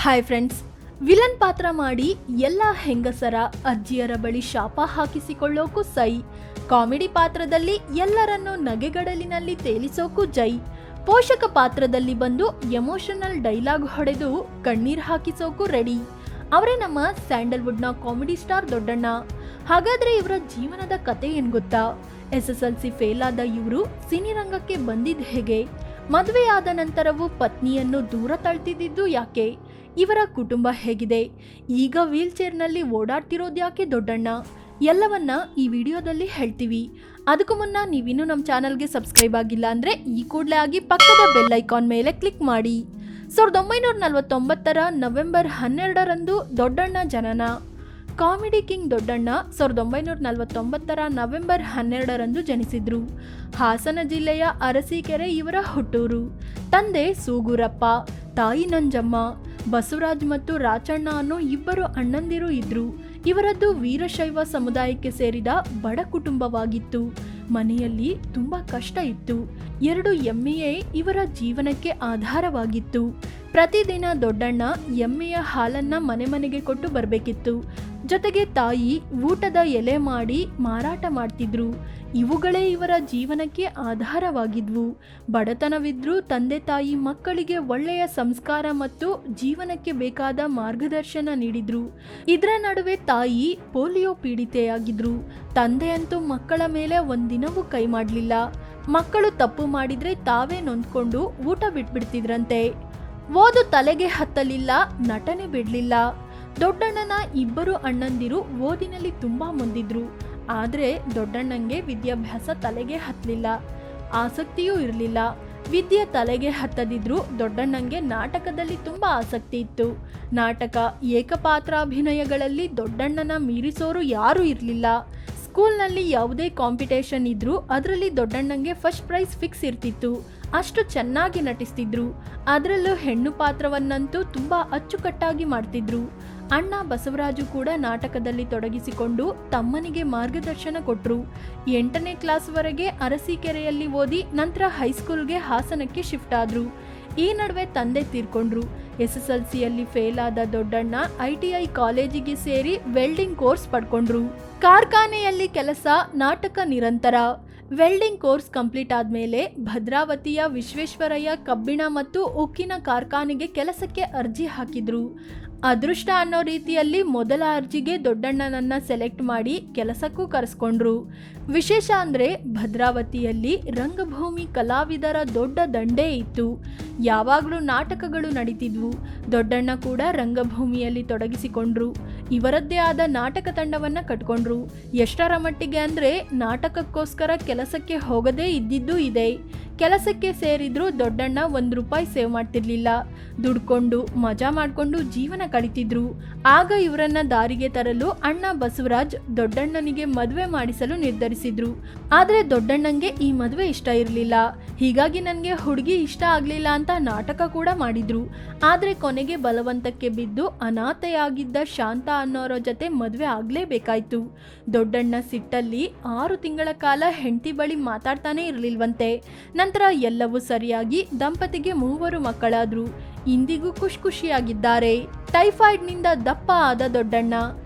Hi friends, villain ಪಾತ್ರ ಮಾಡಿ ಎಲ್ಲ ಹೆಂಗಸರ ಅಜ್ಜಿಯರ ಬಳಿ ಶಾಪ ಹಾಕಿಸಿಕೊಳ್ಳೋಕು ಸೈ, ಕಾಮಿಡಿ ಪಾತ್ರದಲ್ಲಿ ಎಲ್ಲರನ್ನೂ ನಗೆಗಡಲಿನಲ್ಲಿ ತೇಲಿಸೋಕು ಜೈ, ಪೋಷಕ ಪಾತ್ರದಲ್ಲಿ ಬಂದು ಎಮೋಷನಲ್ ಡೈಲಾಗ್ ಹೊಡೆದು ಕಣ್ಣೀರ್ ಹಾಕಿಸೋಕು ರೆಡಿ. ಅವರೇ ನಮ್ಮ ಸ್ಯಾಂಡಲ್ವುಡ್ನ ಕಾಮಿಡಿ ಸ್ಟಾರ್ ದೊಡ್ಡಣ್ಣ. ಹಾಗಾದ್ರೆ ಇವರ ಜೀವನದ ಕತೆ ಏನ್ ಗೊತ್ತಾ? SSLC ಫೇಲ್ ಆದ ಇವರು ಸಿನಿರಂಗಕ್ಕೆ ಬಂದಿದ್ದು ಹೇಗೆ? ಮದುವೆಯಾದ ನಂತರವೂ ಪತ್ನಿಯನ್ನು ದೂರ ತಳ್ತಿದ್ದು ಯಾಕೆ? ಇವರ ಕುಟುಂಬ ಹೇಗಿದೆ? ಈಗ ವೀಲ್ ಚೇರ್ನಲ್ಲಿ ಓಡಾಡ್ತಿರೋದು ಯಾಕೆ ದೊಡ್ಡಣ್ಣ? ಎಲ್ಲವನ್ನ ಈ ವಿಡಿಯೋದಲ್ಲಿ ಹೇಳ್ತೀವಿ. ಅದಕ್ಕೂ ಮುನ್ನ ನೀವಿನ್ನೂ ನಮ್ಮ ಚಾನಲ್ಗೆ ಸಬ್ಸ್ಕ್ರೈಬ್ ಆಗಿಲ್ಲ ಅಂದರೆ ಈ ಕೂಡಲೇ ಆಗಿ ಪಕ್ಕದ ಬೆಲ್ ಐಕಾನ್ ಮೇಲೆ ಕ್ಲಿಕ್ ಮಾಡಿ. 1949 ನವೆಂಬರ್ 12ರಂದು ದೊಡ್ಡಣ್ಣ ಜನನ. ಕಾಮಿಡಿ ಕಿಂಗ್ ದೊಡ್ಡಣ್ಣ 1949 ನವೆಂಬರ್ 12ರಂದು ಜನಿಸಿದ್ರು. ಹಾಸನ ಜಿಲ್ಲೆಯ ಅರಸೀಕೆರೆ ಇವರ ಹುಟ್ಟೂರು. ತಂದೆ ಸೂಗೂರಪ್ಪ, ತಾಯಿ ನಂಜಮ್ಮ. ಬಸವರಾಜ್ ಮತ್ತು ರಾಚಣ್ಣ ಅನ್ನೋ ಇಬ್ಬರು ಅಣ್ಣಂದಿರು ಇದ್ರು. ಇವರದ್ದು ವೀರಶೈವ ಸಮುದಾಯಕ್ಕೆ ಸೇರಿದ ಬಡ ಕುಟುಂಬವಾಗಿತ್ತು. ಮನೆಯಲ್ಲಿ ತುಂಬಾ ಕಷ್ಟ ಇತ್ತು. 2 ಎಮ್ಮೆಯೇ ಇವರ ಜೀವನಕ್ಕೆ ಆಧಾರವಾಗಿತ್ತು. ಪ್ರತಿದಿನ ದೊಡ್ಡಣ್ಣ ಎಮ್ಮೆಯ ಹಾಲನ್ನ ಮನೆ ಮನೆಗೆ ಕೊಟ್ಟು ಬರಬೇಕಿತ್ತು. ಜೊತೆಗೆ ತಾಯಿ ಊಟದ ಎಲೆ ಮಾಡಿ ಮಾರಾಟ ಮಾಡ್ತಿದ್ರು. ಇವುಗಳೇ ಇವರ ಜೀವನಕ್ಕೆ ಆಧಾರವಾಗಿದ್ವು. ಬಡತನವಿದ್ರೂ ತಂದೆ ತಾಯಿ ಮಕ್ಕಳಿಗೆ ಒಳ್ಳೆಯ ಸಂಸ್ಕಾರ ಮತ್ತು ಜೀವನಕ್ಕೆ ಬೇಕಾದ ಮಾರ್ಗದರ್ಶನ ನೀಡಿದ್ರು. ಇದರ ನಡುವೆ ತಾಯಿ ಪೋಲಿಯೋ ಪೀಡಿತೆಯಾಗಿದ್ರು. ತಂದೆಯಂತೂ ಮಕ್ಕಳ ಮೇಲೆ ಒಂದಿನವೂ ಕೈ ಮಾಡಲಿಲ್ಲ. ಮಕ್ಕಳು ತಪ್ಪು ಮಾಡಿದ್ರೆ ತಾವೇ ನೊಂದ್ಕೊಂಡು ಊಟ ಬಿಟ್ಬಿಡ್ತಿದ್ರಂತೆ. ಓದು ತಲೆಗೆ ಹತ್ತಲಿಲ್ಲ, ನಟನೆ ಬಿಡ್ಲಿಲ್ಲ. ದೊಡ್ಡಣ್ಣನ ಇಬ್ಬರು ಅಣ್ಣಂದಿರು ಓದಿನಲ್ಲಿ ತುಂಬಾ ಮುಂದಿದ್ರು. ಆದರೆ ದೊಡ್ಡಣ್ಣಂಗೆ ವಿದ್ಯಾಭ್ಯಾಸ ತಲೆಗೆ ಹತ್ತಲಿಲ್ಲ, ಆಸಕ್ತಿಯೂ ಇರಲಿಲ್ಲ. ವಿದ್ಯೆ ತಲೆಗೆ ಹತ್ತದಿದ್ರು ದೊಡ್ಡಣ್ಣಂಗೆ ನಾಟಕದಲ್ಲಿ ತುಂಬಾ ಆಸಕ್ತಿ ಇತ್ತು. ನಾಟಕ, ಏಕಪಾತ್ರಾಭಿನಯಗಳಲ್ಲಿ ದೊಡ್ಡಣ್ಣನ ಮೀರಿಸೋರು ಯಾರೂ ಇರಲಿಲ್ಲ. ಸ್ಕೂಲ್ನಲ್ಲಿ ಯಾವುದೇ ಕಾಂಪಿಟೇಷನ್ ಇದ್ರೂ ಅದರಲ್ಲಿ ದೊಡ್ಡಣ್ಣಂಗೆ ಫಸ್ಟ್ ಪ್ರೈಸ್ ಫಿಕ್ಸ್ ಇರ್ತಿತ್ತು. ಅಷ್ಟು ಚೆನ್ನಾಗಿ ನಟಿಸ್ತಿದ್ರು. ಅದರಲ್ಲೂ ಹೆಣ್ಣು ಪಾತ್ರವನ್ನಂತೂ ತುಂಬಾ ಅಚ್ಚುಕಟ್ಟಾಗಿ ಮಾಡ್ತಿದ್ರು. ಅಣ್ಣ ಬಸವರಾಜು ಕೂಡ ನಾಟಕದಲ್ಲಿ ತೊಡಗಿಸಿಕೊಂಡು ತಮ್ಮನಿಗೆ ಮಾರ್ಗದರ್ಶನ ಕೊಟ್ಟರು. 8ನೇ ಕ್ಲಾಸ್ವರೆಗೆ ಅರಸೀಕೆರೆಯಲ್ಲಿ ಓದಿ ನಂತರ ಹೈಸ್ಕೂಲ್ಗೆ ಹಾಸನಕ್ಕೆ ಶಿಫ್ಟ್ ಆದ್ರು. ಈ ನಡುವೆ ತಂದೆ ತೀರ್ಕೊಂಡ್ರು. SSLCಯಲ್ಲಿ ಫೇಲ್ ಆದ ದೊಡ್ಡಣ್ಣ ITI ಕಾಲೇಜಿಗೆ ಸೇರಿ ವೆಲ್ಡಿಂಗ್ ಕೋರ್ಸ್ ಪಡ್ಕೊಂಡ್ರು. ಕಾರ್ಖಾನೆಯಲ್ಲಿ ಕೆಲಸ, ನಾಟಕ ನಿರಂತರ. ವೆಲ್ಡಿಂಗ್ ಕೋರ್ಸ್ ಕಂಪ್ಲೀಟ್ ಆದಮೇಲೆ ಭದ್ರಾವತಿಯ ವಿಶ್ವೇಶ್ವರಯ್ಯ ಕಬ್ಬಿಣ ಮತ್ತು ಉಕ್ಕಿನ ಕಾರ್ಖಾನೆಗೆ ಕೆಲಸಕ್ಕೆ ಅರ್ಜಿ ಹಾಕಿದ್ರು. ಅದೃಷ್ಟ ಅನ್ನೋ ರೀತಿಯಲ್ಲಿ ಮೊದಲ ಅರ್ಜಿಗೆ ದೊಡ್ಡಣ್ಣನನ್ನ ಸೆಲೆಕ್ಟ್ ಮಾಡಿ ಕೆಲಸಕ್ಕೂ ಕರೆಸ್ಕೊಂಡ್ರು. ವಿಶೇಷ ಅಂದರೆ ಭದ್ರಾವತಿಯಲ್ಲಿ ರಂಗಭೂಮಿ ಕಲಾವಿದರ ದೊಡ್ಡ ದಂಡೇ ಇತ್ತು. ಯಾವಾಗಲೂ ನಾಟಕಗಳು ನಡೀತಿದ್ವು. ದೊಡ್ಡಣ್ಣ ಕೂಡ ರಂಗಭೂಮಿಯಲ್ಲಿ ತೊಡಗಿಸಿಕೊಂಡ್ರು. ಇವರದ್ದೇ ಆದ ನಾಟಕ ತಂಡವನ್ನ ಕಟ್ಕೊಂಡ್ರು. ಎಷ್ಟರ ಮಟ್ಟಿಗೆ ಅಂದರೆ ನಾಟಕಕ್ಕೋಸ್ಕರ ಕೆಲಸಕ್ಕೆ ಹೋಗದೇ ಇದ್ದಿದ್ದೂ ಇದೆ. ಕೆಲಸಕ್ಕೆ ಸೇರಿದ್ರು ದೊಡ್ಡಣ್ಣ ₹1 ಸೇವ್ ಮಾಡ್ತಿರ್ಲಿಲ್ಲ. ದುಡ್ಕೊಂಡು ಮಜಾ ಮಾಡಿಕೊಂಡು ಜೀವನ ಕಳಿತಿದ್ರು. ಆಗ ಇವರನ್ನ ದಾರಿಗೆ ತರಲು ಅಣ್ಣ ಬಸವರಾಜ್ ದೊಡ್ಡಣ್ಣನಿಗೆ ಮದುವೆ ಮಾಡಿಸಲು ನಿರ್ಧರಿಸಿದ್ರು. ಆದರೆ ದೊಡ್ಡಣ್ಣಂಗೆ ಈ ಮದುವೆ ಇಷ್ಟ ಇರಲಿಲ್ಲ. ಹೀಗಾಗಿ ನನಗೆ ಹುಡುಗಿ ಇಷ್ಟ ಆಗಲಿಲ್ಲ ಅಂತ ನಾಟಕ ಕೂಡ ಮಾಡಿದ್ರು. ಆದರೆ ಕೊನೆಗೆ ಬಲವಂತಕ್ಕೆ ಬಿದ್ದು ಅನಾಥೆಯಾಗಿದ್ದ ಶಾಂತ ಅನ್ನೋರ ಜೊತೆ ಮದುವೆ ಆಗಲೇಬೇಕಾಯ್ತು. ದೊಡ್ಡಣ್ಣ ಸಿಟ್ಟಲ್ಲಿ 6 ತಿಂಗಳ ಕಾಲ ಹೆಂಡತಿ ಬಳಿ ಮಾತಾಡ್ತಾನೆ ಇರಲಿಲ್ವಂತೆ. ನಂತರ ಎಲ್ಲವೂ ಸರಿಯಾಗಿ ದಂಪತಿಗೆ 3 ಮಕ್ಕಳಾದ್ರು. ಇಂದಿಗೂ ಖುಷಿಯಾಗಿದ್ದಾರೆ. ಟೈಫಾಯ್ಡ್ನಿಂದ ದಪ್ಪ ಆದ ದೊಡ್ಡಣ್ಣ.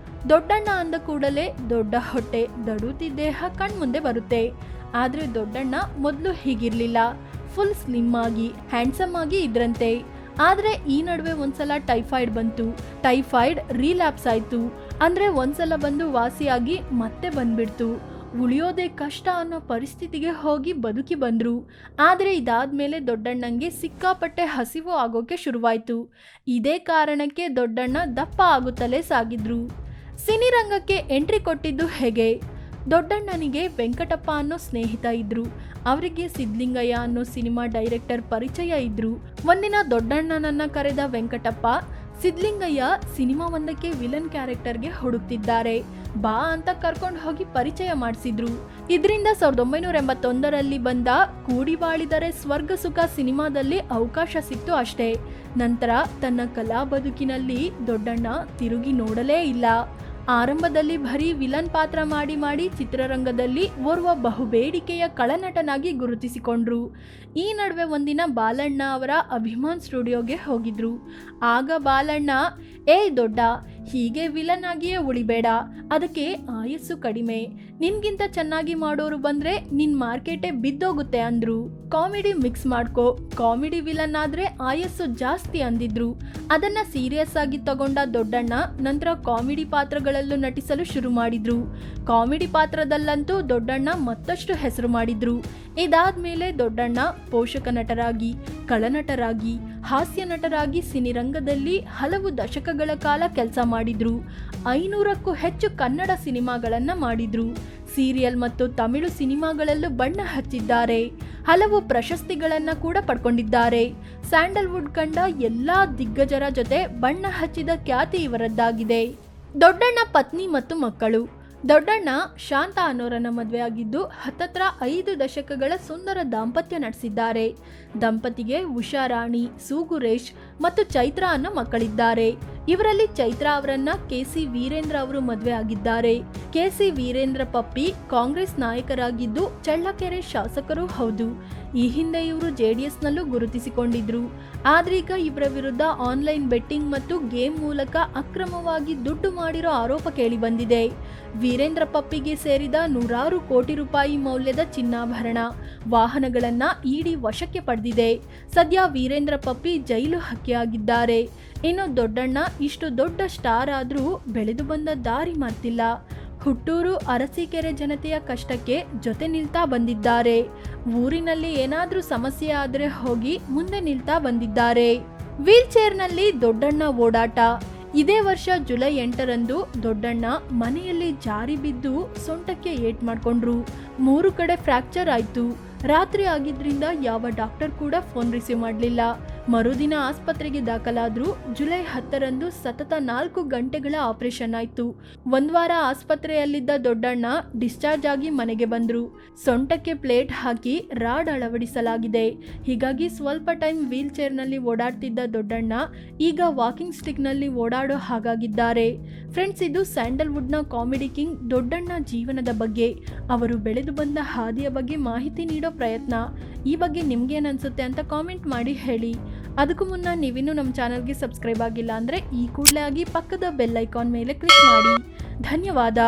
ದೊಡ್ಡಣ್ಣ ಅಂದ ಕೂಡಲೇ ದೊಡ್ಡ ಹೊಟ್ಟೆ, ದಡುತಿ ದೇಹ ಕಣ್ಮುಂದೆ ಬರುತ್ತೆ. ಆದರೆ ದೊಡ್ಡಣ್ಣ ಮೊದಲು ಹೀಗಿರ್ಲಿಲ್ಲ. ಫುಲ್ ಸ್ಲಿಮ್ ಆಗಿ ಹ್ಯಾಂಡ್ಸಮ್ ಆಗಿ ಇದ್ರಂತೆ. ಆದರೆ ಈ ನಡುವೆ ಒಂದ್ಸಲ ಟೈಫಾಯ್ಡ್ ಬಂತು. ಟೈಫಾಯ್ಡ್ ರೀಲ್ಯಾಪ್ಸ್ ಆಯ್ತು. ಅಂದರೆ ಒಂದ್ಸಲ ಬಂದು ವಾಸಿಯಾಗಿ ಮತ್ತೆ ಬಂದ್ಬಿಡ್ತು. ಉಳಿಯೋದೇ ಕಷ್ಟ ಅನ್ನೋ ಪರಿಸ್ಥಿತಿಗೆ ಹೋಗಿ ಬದುಕಿ ಬಂದ್ರು. ಆದರೆ ಇದಾದ್ಮೇಲೆ ದೊಡ್ಡಣ್ಣಂಗೆ ಸಿಕ್ಕಾಪಟ್ಟೆ ಹಸಿವು ಆಗೋಕೆ ಶುರುವಾಯಿತು. ಇದೇ ಕಾರಣಕ್ಕೆ ದೊಡ್ಡಣ್ಣ ದಪ್ಪ ಆಗುತ್ತಲೇ ಸಾಗಿದ್ರು. ಸಿನಿರಂಗಕ್ಕೆ ಎಂಟ್ರಿ ಕೊಟ್ಟಿದ್ದು ಹೇಗೆ? ದೊಡ್ಡಣ್ಣನಿಗೆ ವೆಂಕಟಪ್ಪ ಅನ್ನೋ ಸ್ನೇಹಿತ ಇದ್ರು. ಅವರಿಗೆ ಸಿದ್ಲಿಂಗಯ್ಯ ಅನ್ನೋ ಸಿನಿಮಾ ಡೈರೆಕ್ಟರ್ ಪರಿಚಯ ಇದ್ರು. ಒಂದಿನ ದೊಡ್ಡಣ್ಣನನ್ನ ಕರೆದ ವೆಂಕಟಪ್ಪ, ಸಿದ್ಲಿಂಗಯ್ಯ ಸಿನಿಮಾ ಒಂದಕ್ಕೆ ವಿಲನ್ ಕ್ಯಾರೆಕ್ಟರ್ಗೆ ಹುಡುಕ್ತಿದ್ದಾರೆ, ಬಾ ಅಂತ ಕರ್ಕೊಂಡು ಹೋಗಿ ಪರಿಚಯ ಮಾಡಿಸಿದ್ರು. ಇದರಿಂದ 1981ರಲ್ಲಿ ಬಂದ ಕೂಡಿ ಬಾಳಿದರೆ ಸ್ವರ್ಗ ಸುಖ ಸಿನಿಮಾದಲ್ಲಿ ಅವಕಾಶ ಸಿಕ್ತು ಅಷ್ಟೇ. ನಂತರ ತನ್ನ ಕಲಾ ಬದುಕಿನಲ್ಲಿ ದೊಡ್ಡಣ್ಣ ತಿರುಗಿ ನೋಡಲೇ ಇಲ್ಲ. ಆರಂಭದಲ್ಲಿ ಬರೀ ವಿಲನ್ ಪಾತ್ರ ಮಾಡಿ ಚಿತ್ರರಂಗದಲ್ಲಿ ಓರ್ವ ಬಹುಬೇಡಿಕೆಯ ಖಳನಟನಾಗಿ ಗುರುತಿಸಿಕೊಂಡ್ರು. ಈ ನಡುವೆ ಒಂದಿನ ಬಾಲಣ್ಣ ಅವರ ಅಭಿಮಾನ್ ಸ್ಟುಡಿಯೋಗೆ ಹೋಗಿದ್ರು. ಆಗ ಬಾಲಣ್ಣ, ಏಯ್ ದೊಡ್ಡ, ಹೀಗೆ ವಿಲನ್ ಆಗಿಯೇ ಉಳಿಬೇಡ, ಅದಕ್ಕೆ ಆಯಸ್ಸು ಕಡಿಮೆ, ನಿನ್ಗಿಂತ ಚೆನ್ನಾಗಿ ಮಾಡೋರು ಬಂದ್ರೆ ನಿನ್ ಮಾರ್ಕೆಟೇ ಬಿದ್ದೋಗುತ್ತೆ ಅಂದ್ರು. ಕಾಮಿಡಿ ಮಿಕ್ಸ್ ಮಾಡ್ಕೋ, ಕಾಮಿಡಿ ವಿಲನ್ ಆದ್ರೆ ಆಯಸ್ಸು ಜಾಸ್ತಿ ಅಂದಿದ್ರು. ಅದನ್ನ ಸೀರಿಯಸ್ ಆಗಿ ತಗೊಂಡ ದೊಡ್ಡಣ್ಣ ನಂತರ ಕಾಮಿಡಿ ಪಾತ್ರಗಳಲ್ಲೂ ನಟಿಸಲು ಶುರು ಮಾಡಿದ್ರು. ಕಾಮಿಡಿ ಪಾತ್ರದಲ್ಲಂತೂ ದೊಡ್ಡಣ್ಣ ಮತ್ತಷ್ಟು ಹೆಸರು ಮಾಡಿದ್ರು. ಇದಾದ್ಮೇಲೆ ದೊಡ್ಡಣ್ಣ ಪೋಷಕ ನಟರಾಗಿ, ಖಳನಟರಾಗಿ, ಹಾಸ್ಯ ನಟರಾಗಿ ಸಿನಿರಂಗದಲ್ಲಿ ಹಲವು ದಶಕಗಳ ಕಾಲ ಕೆಲಸ ಮಾಡಿದ್ರು. 500ಕ್ಕೂ ಹೆಚ್ಚು ಕನ್ನಡ ಸಿನಿಮಾಗಳನ್ನ ಮಾಡಿದ್ರು. ಸೀರಿಯಲ್ ಮತ್ತು ತಮಿಳು ಸಿನಿಮಾಗಳಲ್ಲೂ ಬಣ್ಣ ಹಚ್ಚಿದ್ದಾರೆ. ಹಲವು ಪ್ರಶಸ್ತಿಗಳನ್ನ ಕೂಡ ಪಡ್ಕೊಂಡಿದ್ದಾರೆ. ಸ್ಯಾಂಡಲ್ವುಡ್ ಕಂಡ ಎಲ್ಲಾ ದಿಗ್ಗಜರ ಜೊತೆ ಬಣ್ಣ ಹಚ್ಚಿದ ಖ್ಯಾತಿ ಇವರದ್ದಾಗಿದೆ. ದೊಡ್ಡಣ್ಣ ಪತ್ನಿ ಮತ್ತು ಮಕ್ಕಳು. ದೊಡ್ಡಣ್ಣ ಶಾಂತ ಅನ್ನೋರನ್ನ ಮದುವೆ ಆಗಿದ್ದು ಹತ್ತತ್ರ 5 ದಶಕಗಳ ಸುಂದರ ದಾಂಪತ್ಯ ನಡೆಸಿದ್ದಾರೆ. ದಂಪತಿಗೆ ಉಷಾರಾಣಿ, ಸುಗುರೇಶ್ ಮತ್ತು ಚೈತ್ರ ಅನ್ನೋ ಮಕ್ಕಳಿದ್ದಾರೆ. ಇವರಲ್ಲಿ ಚೈತ್ರ ಅವರನ್ನ ಕೆ.ಸಿ. ವೀರೇಂದ್ರ ಅವರು ಮದುವೆ ಆಗಿದ್ದಾರೆ. ಕೆ.ಸಿ. ವೀರೇಂದ್ರ ಪಪ್ಪಿ ಕಾಂಗ್ರೆಸ್ ನಾಯಕರಾಗಿದ್ದು ಚಳ್ಳಕೆರೆ ಶಾಸಕರು ಹೌದು. ಈ ಹಿಂದೆ ಇವರು ಜೆಡಿಎಸ್ನಲ್ಲೂ ಗುರುತಿಸಿಕೊಂಡಿದ್ರು. ಆದ್ರೀಗ ಇವರ ವಿರುದ್ಧ ಆನ್ಲೈನ್ ಬೆಟ್ಟಿಂಗ್ ಮತ್ತು ಗೇಮ್ ಮೂಲಕ ಅಕ್ರಮವಾಗಿ ದುಡ್ಡು ಮಾಡಿರೋ ಆರೋಪ ಕೇಳಿ ಬಂದಿದೆ. ವೀರೇಂದ್ರ ಪಪ್ಪಿಗೆ ಸೇರಿದ 100 ಕೋಟಿ ರೂಪಾಯಿ ಮೌಲ್ಯದ ಚಿನ್ನಾಭರಣ, ವಾಹನಗಳನ್ನ ಇಡಿ ವಶಕ್ಕೆ ಪಡೆದಿದೆ. ಸದ್ಯ ವೀರೇಂದ್ರ ಪಪ್ಪಿ ಜೈಲು ಹಕ್ಕಿಯಾಗಿದ್ದಾರೆ. ಇನ್ನು ದೊಡ್ಡಣ್ಣ ಇಷ್ಟು ದೊಡ್ಡ ಸ್ಟಾರ್ ಆದ್ರೂ ಬೆಳೆದು ಬಂದ ದಾರಿ ಮರ್ತಿಲ್ಲ. ಹುಟ್ಟೂರು ಅರಸೀಕೆರೆ ಜನತೆಯ ಕಷ್ಟಕ್ಕೆ ಜೊತೆ ನಿಲ್ತಾ ಬಂದಿದ್ದಾರೆ. ಊರಿನಲ್ಲಿ ಏನಾದ್ರೂ ಸಮಸ್ಯೆ ಆದ್ರೆ ಹೋಗಿ ಮುಂದೆ ನಿಲ್ತಾ ಬಂದಿದ್ದಾರೆ. ವೀಲ್ ಚೇರ್ನಲ್ಲಿ ದೊಡ್ಡಣ್ಣ ಓಡಾಟ. ಇದೇ ವರ್ಷ ಜುಲೈ 8ರಂದು ದೊಡ್ಡಣ್ಣ ಮನೆಯಲ್ಲಿ ಜಾರಿ ಬಿದ್ದು ಸೊಂಟಕ್ಕೆ ಏಟ್ ಮಾಡ್ಕೊಂಡ್ರು. 3 ಕಡೆ ಫ್ರಾಕ್ಚರ್ ಆಯ್ತು. ರಾತ್ರಿ ಆಗಿದ್ರಿಂದ ಯಾವ ಡಾಕ್ಟರ್ ಕೂಡ ಫೋನ್ ರಿಸೀವ್ ಮಾಡಲಿಲ್ಲ. ಮರುದಿನ ಆಸ್ಪತ್ರೆಗೆ ದಾಖಲಾದ್ರು. ಜುಲೈ 10ರಂದು ಸತತ 4 ಗಂಟೆಗಳ ಆಪರೇಷನ್ ಆಯ್ತು. 1 ವಾರ ಆಸ್ಪತ್ರೆಯಲ್ಲಿದ್ದ ದೊಡ್ಡಣ್ಣ ಡಿಸ್ಚಾರ್ಜ್ ಆಗಿ ಮನೆಗೆ ಬಂದ್ರು. ಸೊಂಟಕ್ಕೆ ಪ್ಲೇಟ್ ಹಾಕಿ ರಾಡ್ ಅಳವಡಿಸಲಾಗಿದೆ. ಹೀಗಾಗಿ ಸ್ವಲ್ಪ ಟೈಮ್ ವೀಲ್ ಚೇರ್ನಲ್ಲಿ ಓಡಾಡ್ತಿದ್ದ ದೊಡ್ಡಣ್ಣ ಈಗ ವಾಕಿಂಗ್ ಸ್ಟಿಕ್ನಲ್ಲಿ ಓಡಾಡೋ ಹಾಗಾಗಿದ್ದಾರೆ. ಫ್ರೆಂಡ್ಸ್, ಇದು ಸ್ಯಾಂಡಲ್ವುಡ್ನ ಕಾಮಿಡಿ ಕಿಂಗ್ ದೊಡ್ಡಣ್ಣ ಜೀವನದ ಬಗ್ಗೆ, ಅವರು ಬೆಳೆದು ಬಂದ ಹಾದಿಯ ಬಗ್ಗೆ ಮಾಹಿತಿ ನೀಡೋ ಪ್ರಯತ್ನ. ಈ ಬಗ್ಗೆ ನಿಮ್ಗೇನ್ ಅನ್ಸುತ್ತೆ ಅಂತ ಕಾಮೆಂಟ್ ಮಾಡಿ ಹೇಳಿ. ಅದಕ್ಕೂ ಮುನ್ನ ನೀವಿನ್ನೂ ನಮ್ಮ ಚಾನಲ್ಗೆ ಸಬ್ಸ್ಕ್ರೈಬ್ ಆಗಿಲ್ಲ ಅಂದರೆ ಈ ಕೂಡಲೇ ಆಗಿ ಪಕ್ಕದ ಬೆಲ್ ಐಕಾನ್ ಮೇಲೆ ಕ್ಲಿಕ್ ಮಾಡಿ. ಧನ್ಯವಾದ.